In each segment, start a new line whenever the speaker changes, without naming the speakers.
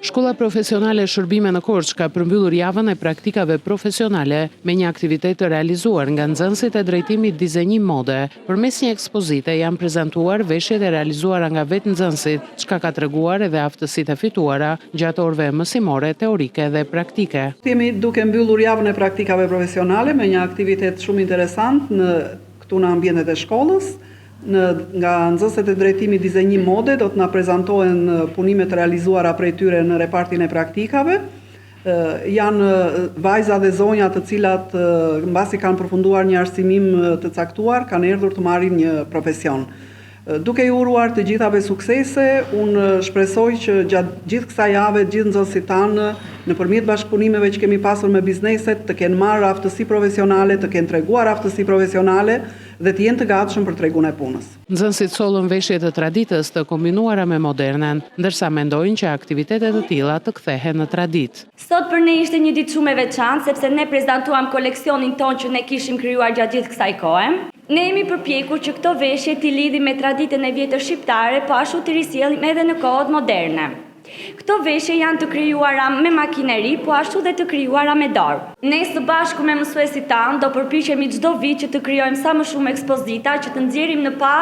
Shkolla Profesionale Shërbime në Korçë ka përmbyllur javën e praktikave profesionale me një aktivitet të realizuar nga nxënësit e drejtimit dizenjim mode. Përmes një ekspozite janë prezantuar veshjet e realizuara nga vetë nxënësit, çka ka treguar edhe aftësitë e fituara gjatë orëve mësimore, teorike dhe praktike.
Jemi duke mbyllur javën e praktikave profesionale me një aktivitet shumë interesant këtu në ambientet e shkollës. Nga nxënësit e drejtimit dizenjim mode do të na prezantohen punimet realizuara prej tyre në repartin e praktikave. Janë vajza dhe zonja të cilat mbasi kanë përfunduar një arsimim të caktuar, kanë erdhur të marrin një profesion. Duke i uruar të gjithave suksese, unë shpresoj që gjatë gjithë kësaj jave gjithë nxënësit tanë nëpërmjet bashkëpunimeve që kemi pasur me bizneset të kenë marrë aftësi profesionale, të kenë treguar aftësi profesionale dhe të jenë të gatshëm për tregun e punës.
Nxënësit sollën veshje të traditës të kombinuara me modernen, ndërsa mendojnë që aktivitetet të tilla të kthehen në traditë.
Sot për ne ishte një ditë shumë e veçantë sepse ne prezantuam koleksionin tonë që ne kishim krijuar gjatë gjithë kësaj kohe. Ne jemi përpjekur që këto veshje t'i lidhim me traditën e vjetër shqiptare, po ashtu t'i risjellim edhe në kohët moderne. Këto veshje janë të krijuara me makineri, po ashtu dhe të krijuara me dorë. Ne së bashku me mësuesit tanë do përpiqemi çdo vit që të krijojmë sa më shumë ekspozita që të nxjerrim në pa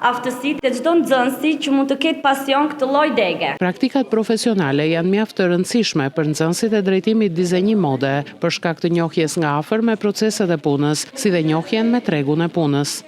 aftësitë e çdo nxënësi që mund të ketë pasion këtë lloj dege.
Praktikat profesionale janë mjaft të rëndësishme për nxënësit e drejtimit dizenjim mode, për shkak të njohjes nga afër me proceset e punës, si dhe njohjen me tregun e punës.